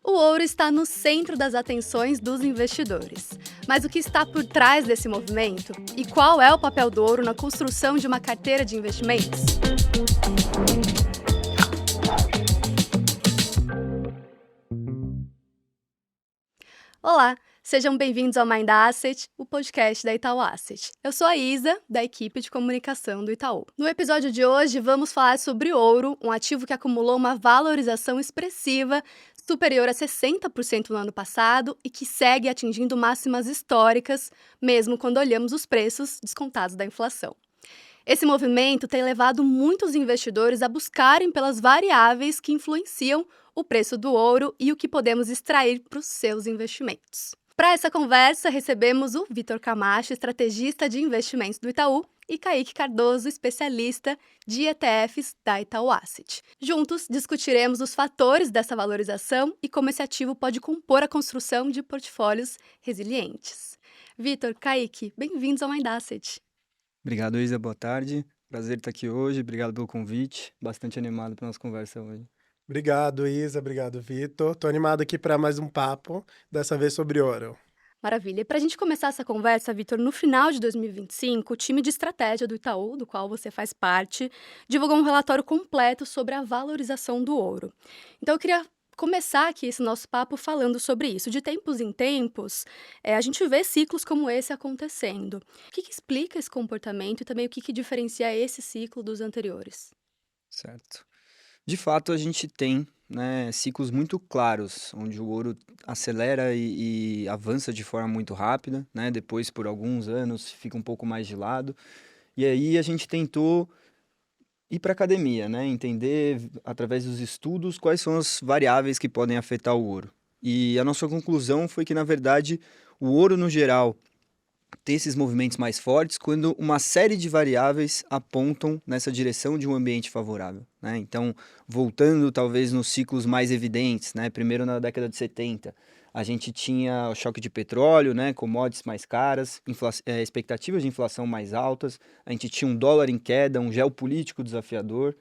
O ouro está no centro das atenções dos investidores. Mas o que está por trás desse movimento? E qual é o papel do ouro na construção de uma carteira de investimentos? Olá, sejam bem-vindos ao Mind Asset, o podcast da Itaú Asset. Eu sou a Isa, da equipe de comunicação do Itaú. No episódio de hoje, vamos falar sobre ouro, um ativo que acumulou uma valorização expressiva, superior a 60% no ano passado e que segue atingindo máximas históricas, mesmo quando olhamos os preços descontados da inflação. Esse movimento tem levado muitos investidores a buscarem pelas variáveis que influenciam o preço do ouro e o que podemos extrair para os seus investimentos. Para essa conversa, recebemos o Vitor Camacho, estrategista de investimentos do Itaú, e Kaique Cardoso, especialista de ETFs da Itaú Asset. Juntos, discutiremos os fatores dessa valorização e como esse ativo pode compor a construção de portfólios resilientes. Vitor, Kaique, bem-vindos ao Mind Asset. Obrigado, Isa. Boa tarde. Prazer estar aqui hoje. Obrigado pelo convite. Bastante animado para nossa conversa hoje. Obrigado, Isa. Obrigado, Vitor. Estou animado aqui para mais um papo, dessa vez sobre ouro. Maravilha. E para a gente começar essa conversa, Vitor, no final de 2025, o time de estratégia do Itaú, do qual você faz parte, divulgou um relatório completo sobre a valorização do ouro. Então, eu queria começar aqui esse nosso papo falando sobre isso. De tempos em tempos, a gente vê ciclos como esse acontecendo. O que explica esse comportamento e também o que diferencia esse ciclo dos anteriores? Certo. De fato, a gente tem, né, ciclos muito claros, onde o ouro acelera e avança de forma muito rápida, né? Depois, por alguns anos, fica um pouco mais de lado. E aí a gente tentou ir para a academia, né? Entender, através dos estudos, quais são as variáveis que podem afetar o ouro. E a nossa conclusão foi que, na verdade, o ouro, no geral, ter esses movimentos mais fortes quando uma série de variáveis apontam nessa direção de um ambiente favorável, né? Então, voltando talvez nos ciclos mais evidentes, né? Primeiro na década de 70, a gente tinha o choque de petróleo, né? Commodities mais caras, expectativas de inflação mais altas, a gente tinha um dólar em queda, um geopolítico desafiador.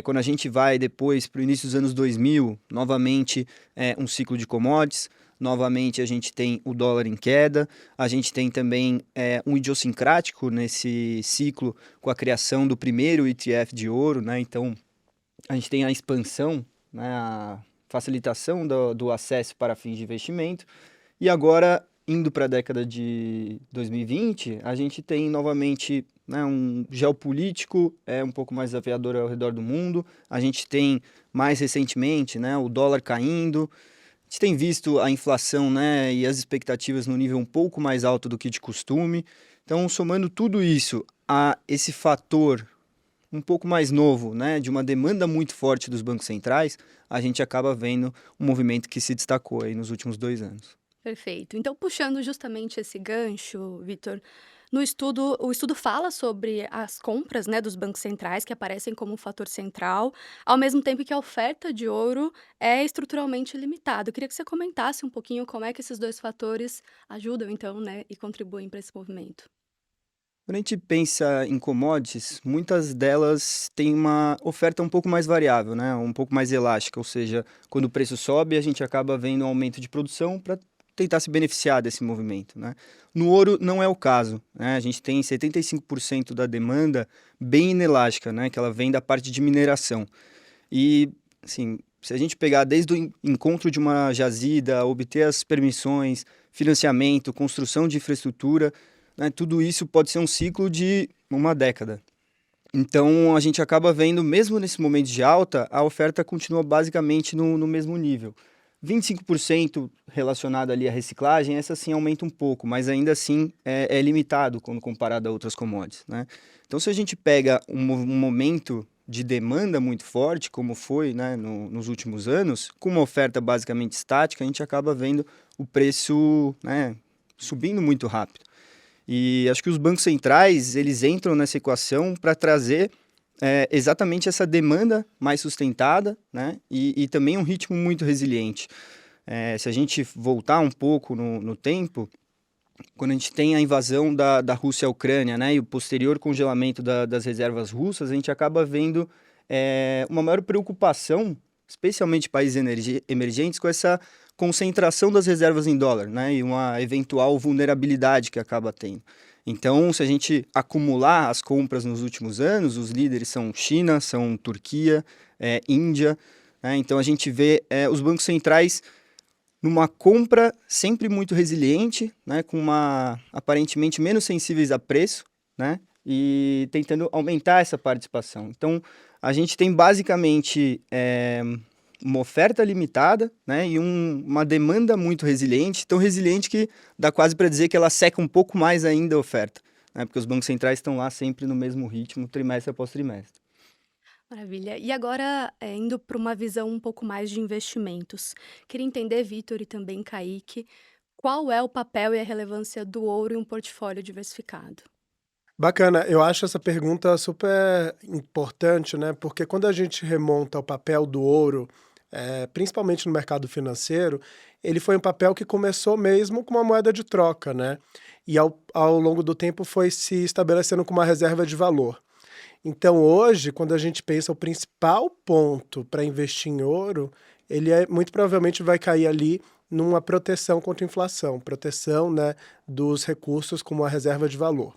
Quando a gente vai depois para o início dos anos 2000, novamente um ciclo de commodities, novamente a gente tem o dólar em queda, a gente tem também um idiosincrático nesse ciclo com a criação do primeiro ETF de ouro, né? Então a gente tem a expansão, né? A facilitação do acesso para fins de investimento, e agora, indo para a década de 2020, a gente tem novamente, né, um geopolítico um pouco mais desafiador ao redor do mundo. A gente tem, mais recentemente, né, o dólar caindo. A gente tem visto a inflação, né, e as expectativas no nível um pouco mais alto do que de costume. Então, somando tudo isso a esse fator um pouco mais novo, né, de uma demanda muito forte dos bancos centrais, a gente acaba vendo um movimento que se destacou aí nos últimos 2 anos. Perfeito. Então, puxando justamente esse gancho, Vitor, no estudo, o estudo fala sobre as compras, né, dos bancos centrais, que aparecem como um fator central, ao mesmo tempo que a oferta de ouro é estruturalmente limitada. Eu queria que você comentasse um pouquinho como é que esses dois fatores ajudam, então, né, e contribuem para esse movimento. Quando a gente pensa em commodities, muitas delas têm uma oferta um pouco mais variável, né? Um pouco mais elástica, ou seja, quando o preço sobe, a gente acaba vendo um aumento de produção para tentar se beneficiar desse movimento, né? No ouro não é o caso, né? A gente tem 75% da demanda bem inelástica, né? Que ela vem da parte de mineração. E, assim, se a gente pegar desde o encontro de uma jazida, obter as permissões, financiamento, construção de infraestrutura, né, tudo isso pode ser um ciclo de uma década. Então, a gente acaba vendo, mesmo nesse momento de alta, a oferta continua basicamente no mesmo nível. 25% relacionado ali à reciclagem, essa sim aumenta um pouco, mas ainda assim é limitado quando comparado a outras commodities, né? Então, se a gente pega um momento de demanda muito forte, como foi, né, nos últimos anos, com uma oferta basicamente estática, a gente acaba vendo o preço, né, subindo muito rápido. E acho que os bancos centrais, eles entram nessa equação para trazer exatamente essa demanda mais sustentada, né? E também um ritmo muito resiliente. Se a gente voltar um pouco no tempo, quando a gente tem a invasão da Rússia à Ucrânia, né, e o posterior congelamento das reservas russas, a gente acaba vendo uma maior preocupação especialmente países emergentes, com essa concentração das reservas em dólar, né? E uma eventual vulnerabilidade que acaba tendo. Então, se a gente acumular as compras nos últimos anos, os líderes são China, são Turquia, Índia, né? Então a gente vê os bancos centrais numa compra sempre muito resiliente, né, com aparentemente menos sensíveis a preço, né, e tentando aumentar essa participação. Então, a gente tem basicamente uma oferta limitada, né, e uma demanda muito resiliente, tão resiliente que dá quase para dizer que ela seca um pouco mais ainda a oferta, né, porque os bancos centrais estão lá sempre no mesmo ritmo, trimestre após trimestre. Maravilha. E agora, indo para uma visão um pouco mais de investimentos. Queria entender, Vitor e também Kaique, qual é o papel e a relevância do ouro em um portfólio diversificado? Bacana, eu acho essa pergunta super importante, né? Porque quando a gente remonta ao papel do ouro, principalmente no mercado financeiro, ele foi um papel que começou mesmo com uma moeda de troca, né? E ao longo do tempo foi se estabelecendo como uma reserva de valor. Então, hoje, quando a gente pensa o principal ponto para investir em ouro, ele muito provavelmente vai cair ali numa proteção contra a inflação, proteção, né, dos recursos como a reserva de valor.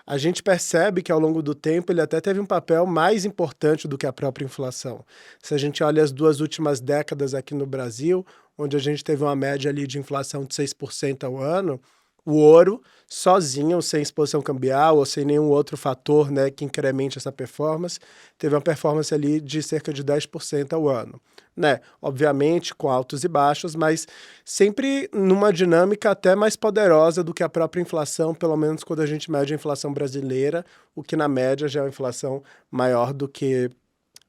A gente percebe que ao longo do tempo ele até teve um papel mais importante do que a própria inflação. Se a gente olha as 2 últimas décadas aqui no Brasil, onde a gente teve uma média ali de inflação de 6% ao ano, o ouro, sozinho, sem exposição cambial ou sem nenhum outro fator, né, que incremente essa performance, teve uma performance ali de cerca de 10% ao ano. Né? Obviamente com altos e baixos, mas sempre numa dinâmica até mais poderosa do que a própria inflação, pelo menos quando a gente mede a inflação brasileira, o que na média já é uma inflação maior do que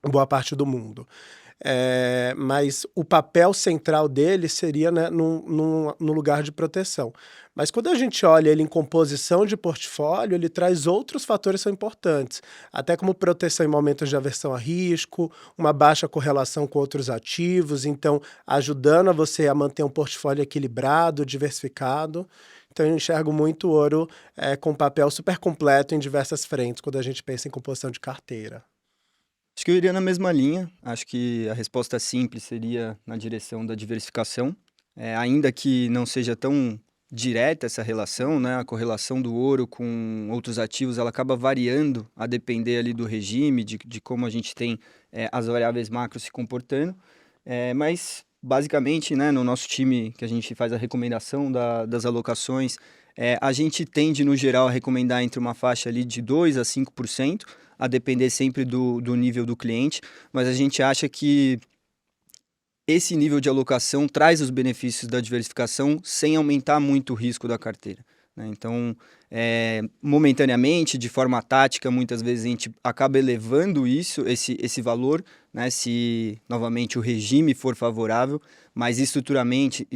boa parte do mundo. Mas o papel central dele seria, né, no lugar de proteção. Mas quando a gente olha ele em composição de portfólio, ele traz outros fatores que são importantes, até como proteção em momentos de aversão a risco, uma baixa correlação com outros ativos, então ajudando a você a manter um portfólio equilibrado, diversificado. Então eu enxergo muito o ouro com um papel super completo em diversas frentes, quando a gente pensa em composição de carteira. Acho que eu iria na mesma linha. Acho que a resposta simples seria na direção da diversificação. Ainda que não seja tão direta essa relação, né? A correlação do ouro com outros ativos, ela acaba variando a depender ali do regime, de como a gente tem as variáveis macro se comportando. Mas, basicamente, né, no nosso time que a gente faz a recomendação das alocações, a gente tende, no geral, a recomendar entre uma faixa ali de 2% a 5%, a depender sempre do nível do cliente, mas a gente acha que esse nível de alocação traz os benefícios da diversificação sem aumentar muito o risco da carteira, né? Então, momentaneamente, de forma tática, muitas vezes a gente acaba elevando esse valor, né, se novamente o regime for favorável, mas estruturalmente,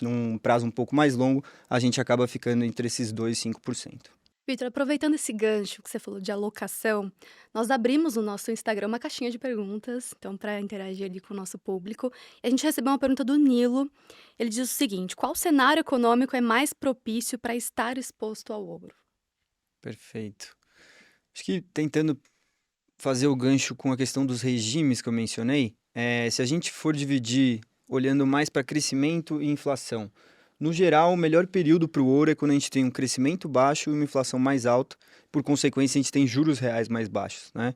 num prazo um pouco mais longo, a gente acaba ficando entre esses 2% e 5%. Vitor, aproveitando esse gancho que você falou de alocação, nós abrimos no nosso Instagram uma caixinha de perguntas, então para interagir ali com o nosso público. E a gente recebeu uma pergunta do Nilo. Ele diz o seguinte: qual cenário econômico é mais propício para estar exposto ao ouro? Perfeito. Acho que tentando fazer o gancho com a questão dos regimes que eu mencionei, se a gente for dividir olhando mais para crescimento e inflação, no geral, o melhor período para o ouro é quando a gente tem um crescimento baixo e uma inflação mais alta, por consequência, a gente tem juros reais mais baixos, né?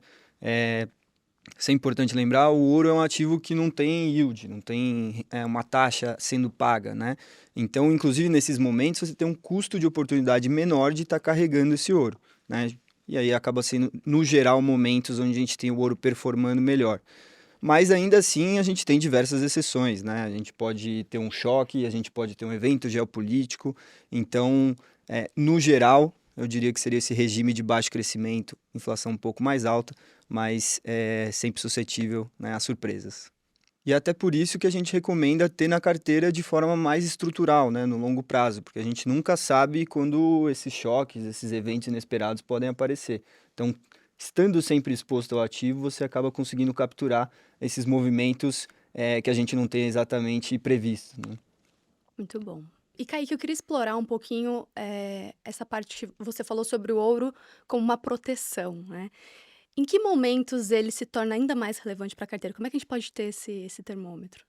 Isso é importante lembrar, o ouro é um ativo que não tem yield, não tem uma taxa sendo paga, né? Então, inclusive, nesses momentos, você tem um custo de oportunidade menor de estar carregando esse ouro, né? E aí acaba sendo, no geral, momentos onde a gente tem o ouro performando melhor. Mas ainda assim a gente tem diversas exceções, né? A gente pode ter um choque, a gente pode ter um evento geopolítico. Então, no geral, eu diria que seria esse regime de baixo crescimento, inflação um pouco mais alta, mas sempre suscetível, né, a surpresas. E até por isso que a gente recomenda ter na carteira de forma mais estrutural, né, no longo prazo, porque a gente nunca sabe quando esses choques, esses eventos inesperados podem aparecer. Então, estando sempre exposto ao ativo, você acaba conseguindo capturar esses movimentos que a gente não tem exatamente previsto, né? Muito bom. E Kaique, eu queria explorar um pouquinho essa parte que você falou sobre o ouro como uma proteção, né? Em que momentos ele se torna ainda mais relevante para a carteira? Como é que a gente pode ter esse termômetro?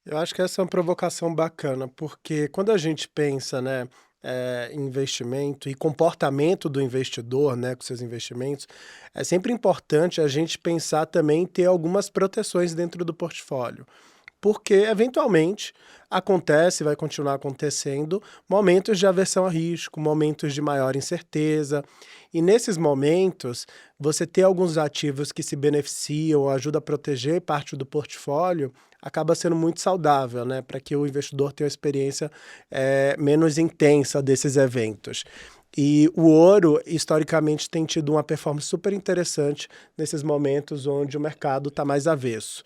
Eu acho que essa é uma provocação bacana, porque quando a gente pensa, né, em investimento e comportamento do investidor, né, com seus investimentos, é sempre importante a gente pensar também em ter algumas proteções dentro do portfólio. Porque, eventualmente, acontece, vai continuar acontecendo, momentos de aversão a risco, momentos de maior incerteza. E nesses momentos, você ter alguns ativos que se beneficiam, ajuda a proteger parte do portfólio, acaba sendo muito saudável, né? Para que o investidor tenha uma experiência menos intensa desses eventos. E o ouro, historicamente, tem tido uma performance super interessante nesses momentos onde o mercado está mais avesso.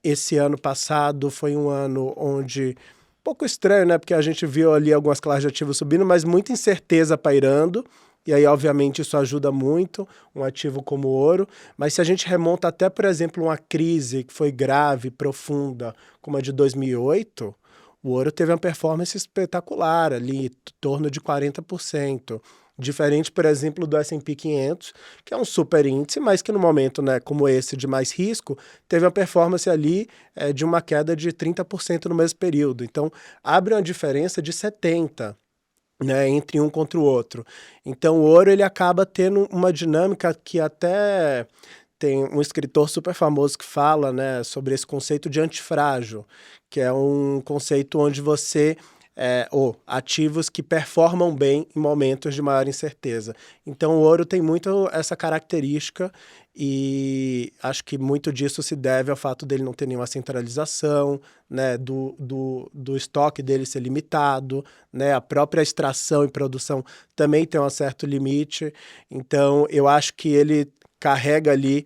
Esse ano passado foi um ano onde, um pouco estranho, né? Porque a gente viu ali algumas classes de ativos subindo, mas muita incerteza pairando. E aí, obviamente, isso ajuda muito um ativo como o ouro. Mas se a gente remonta até, por exemplo, uma crise que foi grave, profunda, como a de 2008, o ouro teve uma performance espetacular ali, em torno de 40%. Diferente, por exemplo, do S&P 500, que é um super índice, mas que no momento, né, como esse de mais risco, teve uma performance ali de uma queda de 30% no mesmo período. Então, abre uma diferença de 70%. Né, entre um contra o outro. Então, o ouro ele acaba tendo uma dinâmica que até tem um escritor super famoso que fala, né, sobre esse conceito de antifrágil, que é um conceito onde você ou ativos que performam bem em momentos de maior incerteza. Então, o ouro tem muito essa característica e acho que muito disso se deve ao fato dele não ter nenhuma centralização, né, do estoque dele ser limitado, né, a própria extração e produção também tem um certo limite. Então, eu acho que ele carrega ali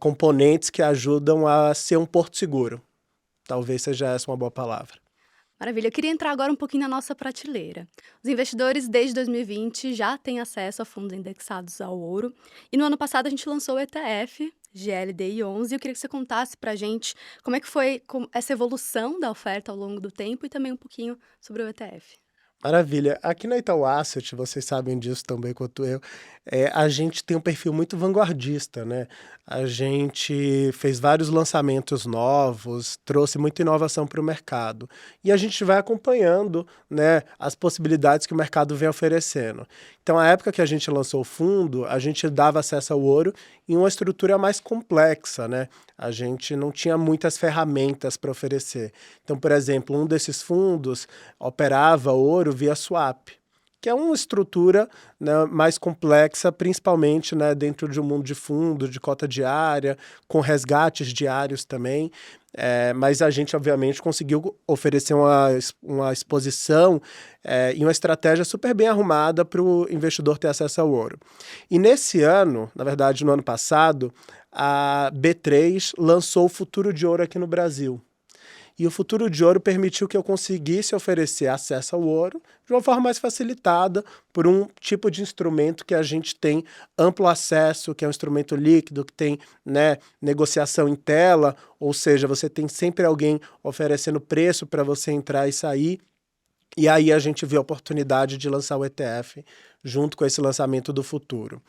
componentes que ajudam a ser um porto seguro. Talvez seja essa uma boa palavra. Maravilha, eu queria entrar agora um pouquinho na nossa prateleira. Os investidores, desde 2020, já têm acesso a fundos indexados ao ouro. E no ano passado a gente lançou o ETF, GLDI11. Eu queria que você contasse pra gente como é que foi essa evolução da oferta ao longo do tempo e também um pouquinho sobre o ETF. Maravilha. Aqui na Itaú Asset, vocês sabem disso também quanto eu, a gente tem um perfil muito vanguardista, né? A gente fez vários lançamentos novos, trouxe muita inovação para o mercado. E a gente vai acompanhando, né, as possibilidades que o mercado vem oferecendo. Então, a época que a gente lançou o fundo, a gente dava acesso ao ouro em uma estrutura mais complexa, né? A gente não tinha muitas ferramentas para oferecer. Então, por exemplo, um desses fundos operava ouro via swap, que é uma estrutura, né, mais complexa, principalmente, né, dentro de um mundo de fundo, de cota diária, com resgates diários também. Mas a gente, obviamente, conseguiu oferecer uma exposição e uma estratégia super bem arrumada para o investidor ter acesso ao ouro. E nesse ano, na verdade, no ano passado, a B3 lançou o Futuro de Ouro aqui no Brasil. E o Futuro de Ouro permitiu que eu conseguisse oferecer acesso ao ouro de uma forma mais facilitada por um tipo de instrumento que a gente tem amplo acesso, que é um instrumento líquido, que tem, né, negociação em tela, ou seja, você tem sempre alguém oferecendo preço para você entrar e sair. E aí a gente viu a oportunidade de lançar o ETF junto com esse lançamento do futuro.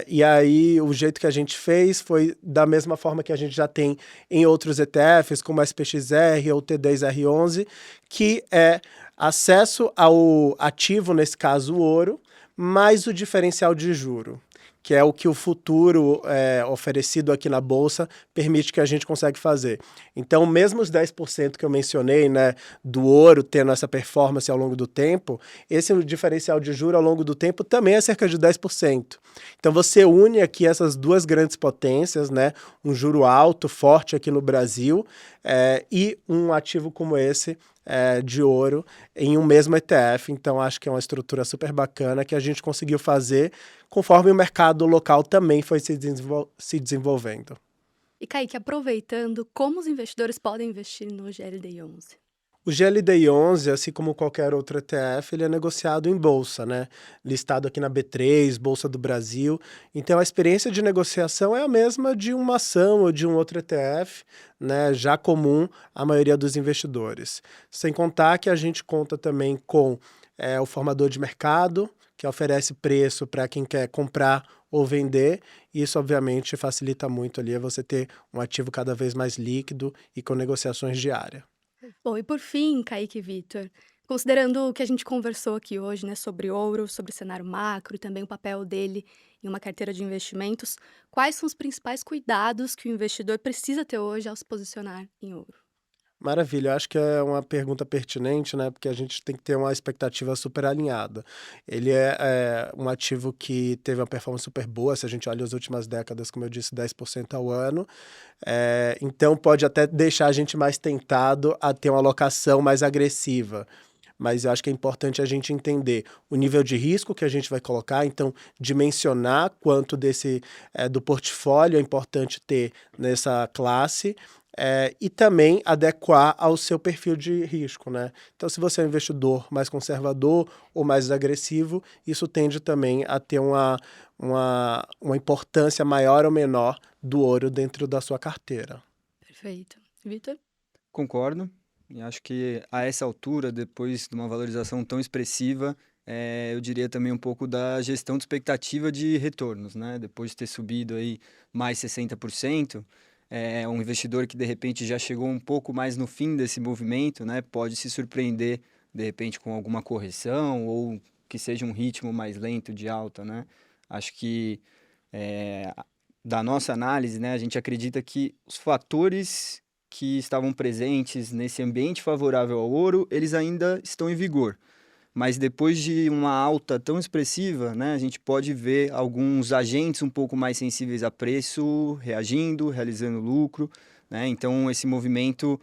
E aí o jeito que a gente fez foi da mesma forma que a gente já tem em outros ETFs, como SPXR ou T10R11, que é acesso ao ativo, nesse caso o ouro, mais o diferencial de juro, que é o que o futuro oferecido aqui na Bolsa permite que a gente consegue fazer. Então, mesmo os 10% que eu mencionei, né, do ouro tendo essa performance ao longo do tempo, esse diferencial de juro ao longo do tempo também é cerca de 10%. Então, você une aqui essas duas grandes potências, né, um juro alto, forte aqui no Brasil, e um ativo como esse, de ouro em um mesmo ETF. Então, acho que é uma estrutura super bacana que a gente conseguiu fazer conforme o mercado local também foi se desenvolvendo. E Kaique, aproveitando, como os investidores podem investir no GLDI11? O GLDI11, assim como qualquer outro ETF, ele é negociado em bolsa, né? Listado aqui na B3, Bolsa do Brasil. Então, a experiência de negociação é a mesma de uma ação ou de um outro ETF, né? Já comum à maioria dos investidores. Sem contar que a gente conta também com o formador de mercado, que oferece preço para quem quer comprar ou vender, e isso obviamente facilita muito ali você ter um ativo cada vez mais líquido e com negociações diárias. Bom, e por fim, Kaique e Vitor, considerando o que a gente conversou aqui hoje, né, sobre ouro, sobre o cenário macro e também o papel dele em uma carteira de investimentos, quais são os principais cuidados que o investidor precisa ter hoje ao se posicionar em ouro? Maravilha, eu acho que é uma pergunta pertinente, né? Porque a gente tem que ter uma expectativa super alinhada. Ele é um ativo que teve uma performance super boa, se a gente olha as últimas décadas, como eu disse, 10% ao ano. Então pode até deixar a gente mais tentado a ter uma alocação mais agressiva. Mas eu acho que é importante a gente entender o nível de risco que a gente vai colocar, então dimensionar quanto do portfólio é importante ter nessa classe, e também adequar ao seu perfil de risco, né? Então, se você é um investidor mais conservador ou mais agressivo, isso tende também a ter uma importância maior ou menor do ouro dentro da sua carteira. Perfeito. Vitor? Concordo. E acho que a essa altura, depois de uma valorização tão expressiva, eu diria também um pouco da gestão de expectativa de retornos, né? Depois de ter subido aí mais 60%, um investidor que de repente já chegou um pouco mais no fim desse movimento, né? Pode se surpreender de repente com alguma correção ou que seja um ritmo mais lento de alta, né? Acho que da nossa análise, né, a gente acredita que os fatores que estavam presentes nesse ambiente favorável ao ouro, eles ainda estão em vigor. Mas depois de uma alta tão expressiva, né, a gente pode ver alguns agentes um pouco mais sensíveis a preço reagindo, realizando lucro, né? Então esse movimento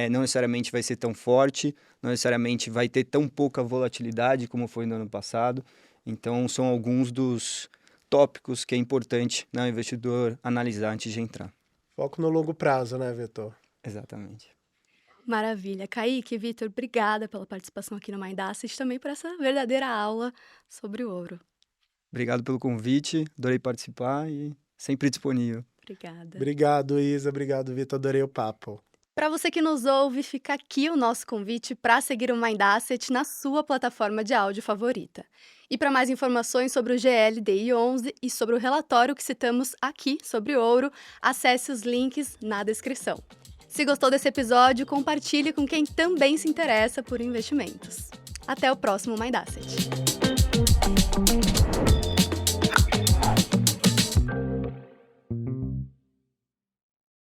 não necessariamente vai ser tão forte, não necessariamente vai ter tão pouca volatilidade como foi no ano passado. Então são alguns dos tópicos que é importante, né, o investidor analisar antes de entrar. Foco no longo prazo, né, Vitor? Exatamente. Maravilha. Kaique, Vitor, obrigada pela participação aqui no Mind Asset e também por essa verdadeira aula sobre o ouro. Obrigado pelo convite, adorei participar e sempre disponível. Obrigada. Obrigado, Isa. Obrigado, Vitor. Adorei o papo. Para você que nos ouve, fica aqui o nosso convite para seguir o Mind Asset na sua plataforma de áudio favorita. E para mais informações sobre o GLDI 11 e sobre o relatório que citamos aqui sobre ouro, acesse os links na descrição. Se gostou desse episódio, compartilhe com quem também se interessa por investimentos. Até o próximo Mind Asset.